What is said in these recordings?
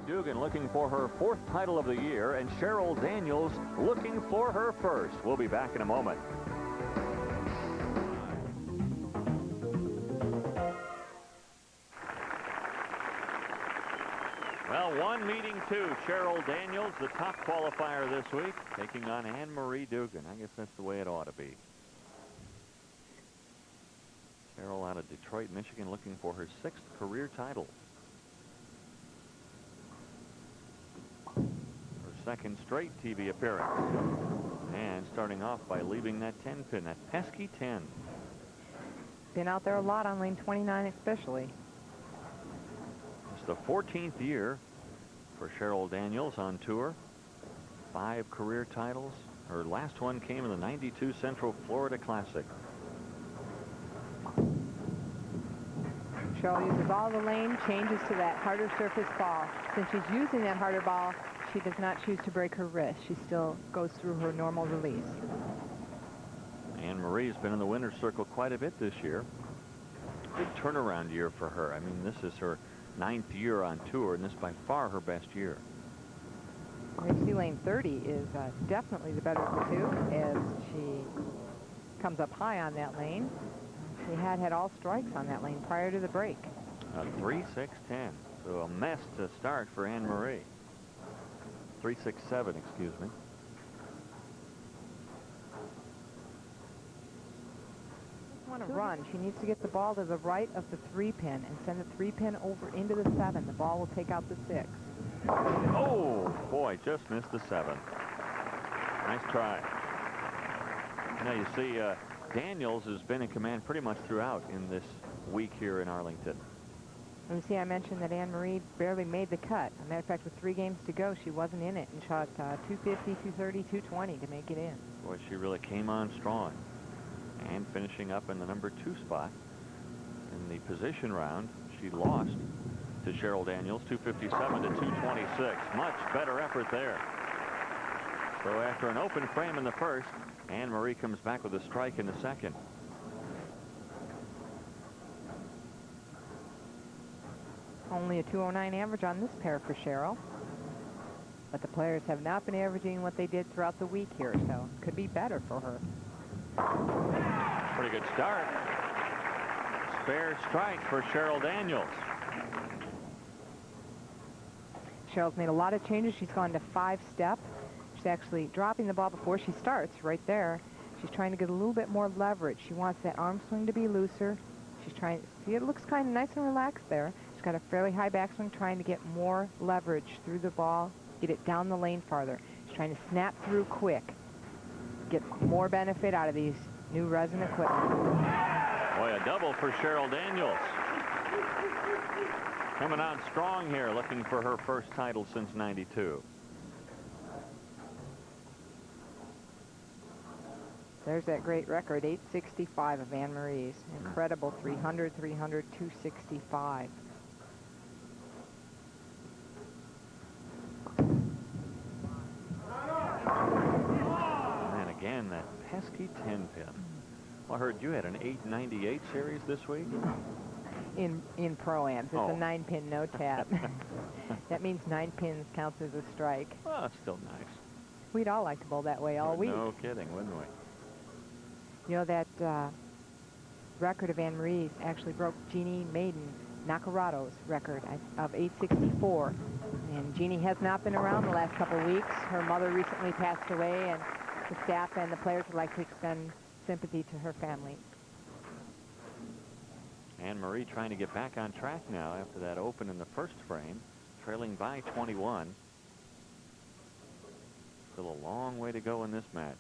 Dugan looking for her 4th title of the year, and Cheryl Daniels looking for her 1st. We'll be back in a moment. Well, 1 meeting 2. Cheryl Daniels, the top qualifier this week, taking on Anne-Marie Dugan. I guess that's the way it ought to be. Cheryl out of Detroit, Michigan, looking for her 6th career title. Her 2nd straight TV appearance. And starting off by leaving that 10 pin, that pesky 10. Been out there a lot on lane 29 especially. It's the 14th year for Cheryl Daniels on tour. 5 career titles. Her last one came in the '92 Central Florida Classic. Cheryl uses all the lane, changes to that harder surface ball. Since she's using that harder ball, she does not choose to break her wrist. She still goes through her normal release. Anne-Marie's been in the winner's circle quite a bit this year. Good turnaround year for her. I mean, this is her 9th year on tour, and this is by far her best year. You see lane 30 is definitely the better of the two as she comes up high on that lane. She had all strikes on that lane prior to the break. 3-6-10. So a mess to start for Anne-Marie. 3-6-7, excuse me. Want to run. She needs to get the ball to the right of the 3-pin and send the 3-pin over into the 7. The ball will take out the 6. Oh, boy, just missed the 7. Nice try. Now you see, Daniels has been in command pretty much throughout in this week here in Arlington. And you see, I mentioned that Anne-Marie barely made the cut. As a matter of fact, with 3 games to go, she wasn't in it and shot 250, 230, 220 to make it in. Boy, she really came on strong. And finishing up in the number 2 spot in the position round, she lost to Cheryl Daniels, 257 to 226. Much better effort there. So after an open frame in the 1st, Anne-Marie comes back with a strike in the 2nd. Only a 209 average on this pair for Cheryl. But the players have not been averaging what they did throughout the week here, so it could be better for her. Pretty good start. Spare strike for Cheryl Daniels. Cheryl's made a lot of changes. She's gone to 5-step. She's actually dropping the ball before she starts right there. She's trying to get a little bit more leverage. She wants that arm swing to be looser. She's trying, see, it looks kind of nice and relaxed there. She's got a fairly high backswing, trying to get more leverage through the ball, get it down the lane farther. She's trying to snap through quick, get more benefit out of these new resin equipment. Boy, a double for Cheryl Daniels. Coming on strong here, looking for her 1st title since '92. There's that great record, 865 of Anne-Marie's. Incredible, 300, 300, 265. And again, that pesky 10-pin. Well, I heard you had an 898 series this week? In Pro-Ams. It's a 9-pin no tap. That means 9 pins counts as a strike. Well, it's still nice. We'd all like to bowl that way all week. No kidding, wouldn't we? You know, that record of Anne-Marie's actually broke Jeannie Maiden Nacarato's record of 864. And Jeannie has not been around the last couple of weeks. Her mother recently passed away, and the staff and the players would like to extend sympathy to her family. Anne-Marie trying to get back on track now after that open in the 1st frame, trailing by 21. Still a long way to go in this match.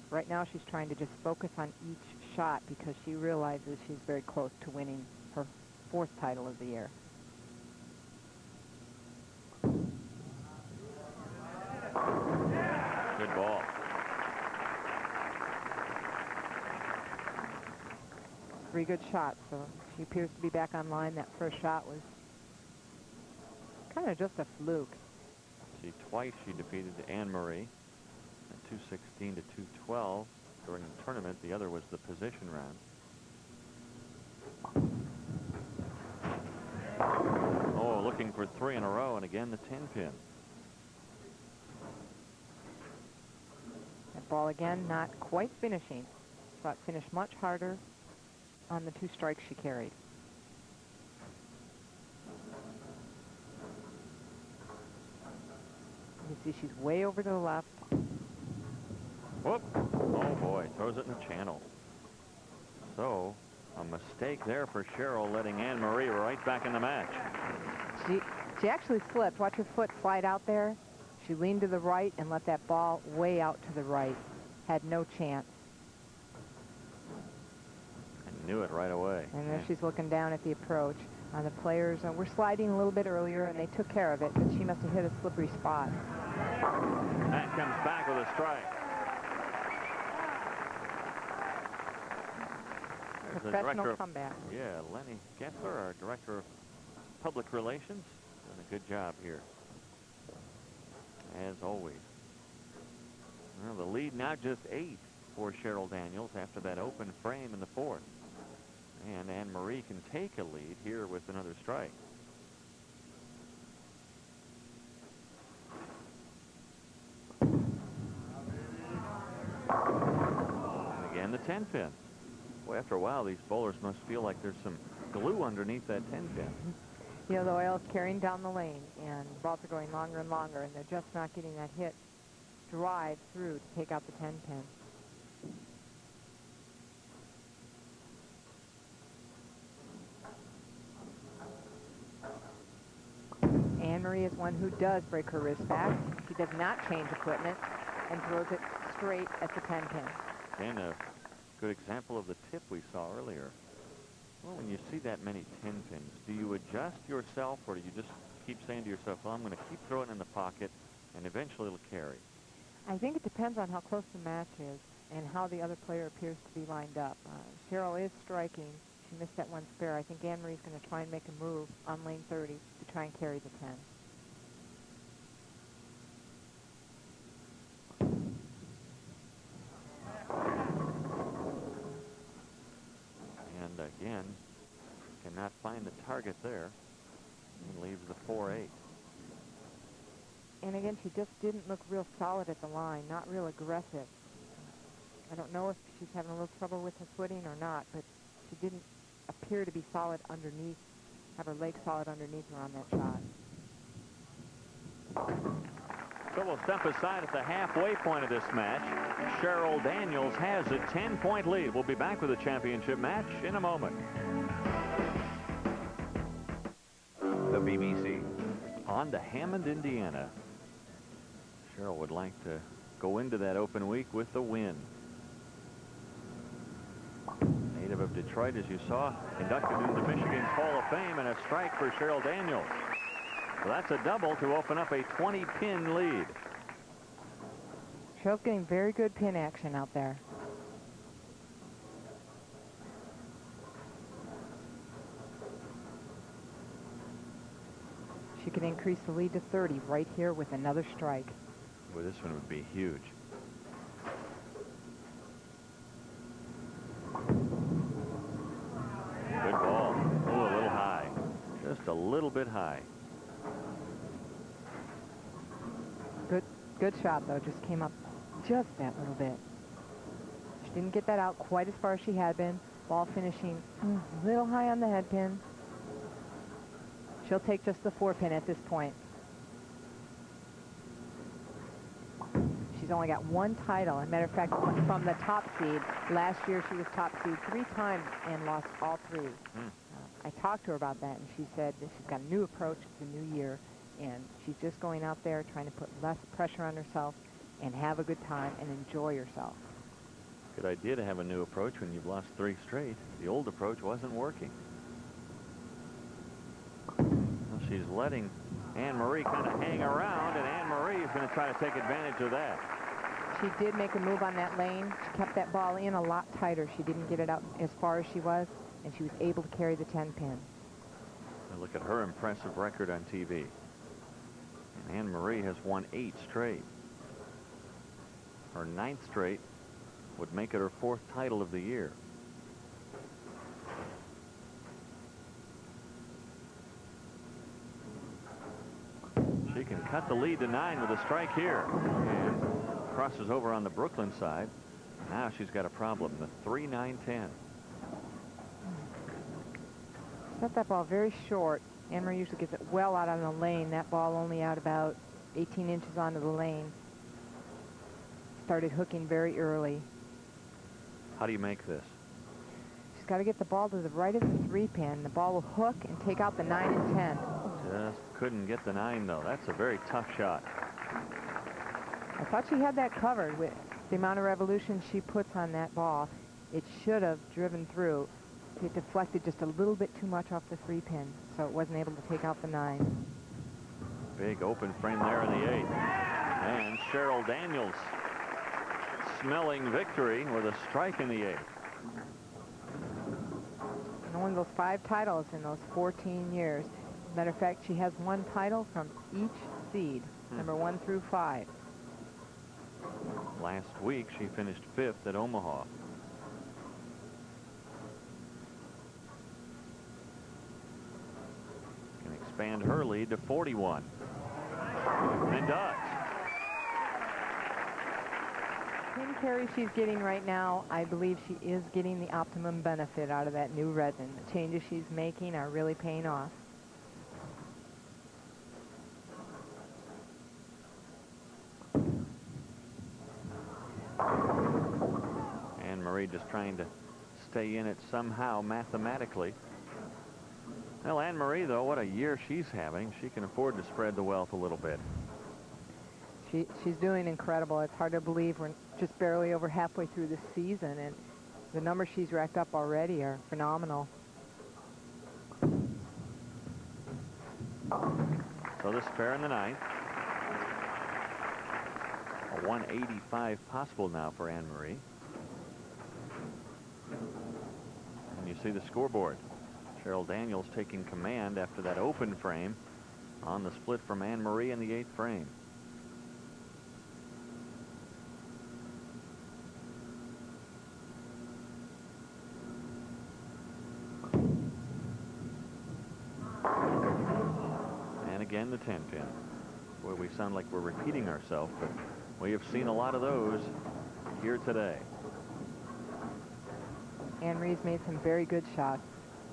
Right now she's trying to just focus on each shot because she realizes she's very close to winning her 4th title of the year. Good ball. Three good shots, so she appears to be back online. That first shot was kind of just a fluke. See, twice she defeated Anne-Marie at 216 to 212 during the tournament. The other was the position round. Oh, looking for for 3 in a row, and again the 10 pin. That ball again not quite finishing. Thought finished much harder on the 2 strikes she carried. You can see she's way over to the left. Whoop. Oh boy, throws it in the channel. So a mistake there for Cheryl, letting Anne-Marie right back in the match. She actually slipped. Watch her foot slide out there. She leaned to the right and let that ball way out to the right. Had no chance. I knew it right away. And there she's looking down at the approach. The players were sliding a little bit earlier, and they took care of it, but she must have hit a slippery spot. That comes back with a strike. Professional comeback. Yeah, Lenny Gessler, our Director of Public Relations, doing a good job here, as always. Well, the lead now just 8 for Cheryl Daniels after that open frame in the 4th. And Anne-Marie can take a lead here with another strike. And again, the 10 pin. Boy, after a while, these bowlers must feel like there's some glue underneath that 10 pin. You know, the oil's carrying down the lane, and balls are going longer and longer, and they're just not getting that hit drive through to take out the 10 pin. Anne-Marie is one who does break her wrist back. She does not change equipment and throws it straight at the 10 pin. And a good example of the tip we saw earlier. Well, when you see that many 10 pins, do you adjust yourself, or do you just keep saying to yourself, well, I'm going to keep throwing in the pocket, and eventually it'll carry? I think it depends on how close the match is and how the other player appears to be lined up. Cheryl is striking. She missed that one spare. I think Anne-Marie's going to try and make a move on lane 30 to try and carry the 10. And again, cannot find the target there. And leaves the 4-8. And again, she just didn't look real solid at the line, not real aggressive. I don't know if she's having a little trouble with her footing or not, but she didn't appear to be solid underneath, have her legs solid underneath her on that shot. So we'll step aside at the halfway point of this match. Cheryl Daniels has a 10-point lead. We'll be back with a championship match in a moment. The BBC. On to Hammond, Indiana. Cheryl would like to go into that open week with the win. Native of Detroit, as you saw, inducted into Michigan's Hall of Fame, and a strike for Cheryl Daniels. So that's a double to open up a 20-pin lead. Cheryl's getting very good pin action out there. She could increase the lead to 30 right here with another strike. Well, this one would be huge. Good ball. Oh, a little high. Just a little bit high. Good shot, though. Just came up just that little bit. She didn't get that out quite as far as she had been. Ball finishing a little high on the head pin. She'll take just the 4-pin at this point. She's only got one title. As a matter of fact, from the top seed. Last year, she was top seed 3 times and lost all 3. I talked to her about that, and she said that she's got a new approach. It's a new year, and she's just going out there trying to put less pressure on herself and have a good time and enjoy herself. Good idea to have a new approach when you've lost 3 straight. The old approach wasn't working. Well, she's letting Anne-Marie kind of hang around, and Anne-Marie is going to try to take advantage of that. She did make a move on that lane. She kept that ball in a lot tighter. She didn't get it out as far as she was, and she was able to carry the 10-pin. Look at her impressive record on TV. And Anne-Marie has won 8 straight. Her 9th straight would make it her 4th title of the year. She can cut the lead to 9 with a strike here. And crosses over on the Brooklyn side. Now she's got a problem. The 3-9-10. Set that ball very short. Anne-Marie usually gets it well out on the lane. That ball only out about 18 inches onto the lane. Started hooking very early. How do you make this? She's got to get the ball to the right of the 3-pin. The ball will hook and take out the 9 and 10. Just couldn't get the 9, though. That's a very tough shot. I thought she had that covered with the amount of revolution she puts on that ball. It should have driven through. It deflected just a little bit too much off the 3-pin, so it wasn't able to take out the 9. Big open frame there in the 8th. And Cheryl Daniels smelling victory with a strike in the 8th. And one of those 5 titles in those 14 years. Matter of fact, she has 1 title from each seed, number 1 through 5. Last week, she finished 5th at Omaha. Can expand her lead to 41. And does. Pin carry she's getting right now, I believe she is getting the optimum benefit out of that new resin. The changes she's making are really paying off. Anne-Marie just trying to stay in it somehow mathematically. Well, Anne-Marie, though, what a year she's having. She can afford to spread the wealth a little bit. She's doing incredible. It's hard to believe we're just barely over halfway through the season, and the numbers she's racked up already are phenomenal. So this pair in the 9th. A 185 possible now for Anne-Marie. And you see the scoreboard. Cheryl Daniels taking command after that open frame on the split from Anne-Marie in the 8th frame. And again the 10-pin. Boy, we sound like we're repeating ourselves, but we have seen a lot of those here today. Anne-Marie's made some very good shots.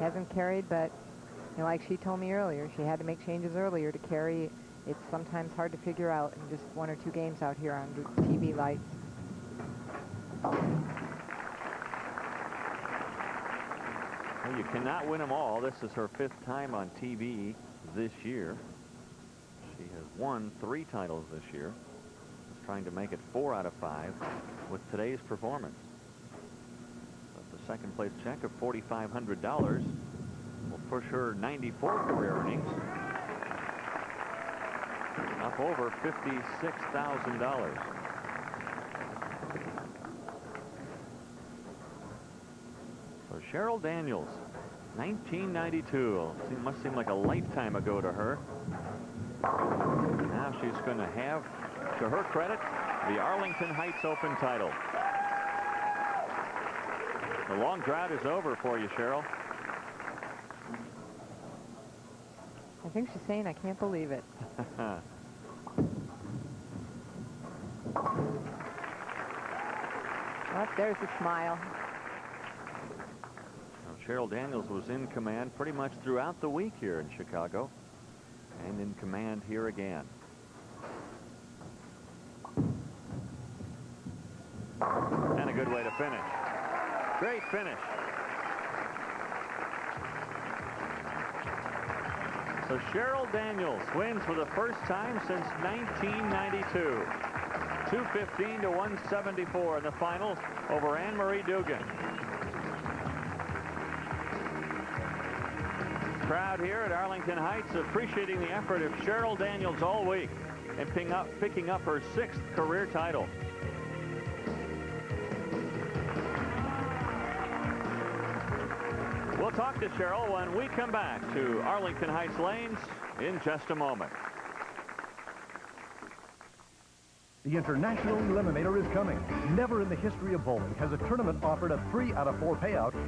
Hasn't carried, but you know, like she told me earlier, she had to make changes earlier to carry. It's sometimes hard to figure out in just 1 or 2 games out here on TV lights. Well, you cannot win them all. This is her 5th time on TV this year. She has won 3 titles this year. She's trying to make it 4 out of 5 with today's performance. But the second place check of $4,500 will push her 94 career earnings up over $56,000. So Cheryl Daniels, 1992. Must seem like a lifetime ago to her. Now she's going to have, to her credit, the Arlington Heights Open title. The long drought is over for you, Cheryl. I think she's saying, I can't believe it. Oh, there's a smile. Now, Cheryl Daniels was in command pretty much throughout the week here in Chicago, and in command here again. And a good way to finish. Great finish. So Cheryl Daniels wins for the first time since 1992. 215 to 174 in the final over Anne-Marie Dugan. Crowd here at Arlington Heights appreciating the effort of Cheryl Daniels all week and picking up her 6th career title. We'll talk to Cheryl when we come back to Arlington Heights Lanes in just a moment. The International Eliminator is coming. Never in the history of bowling has a tournament offered a 3 out of 4 payout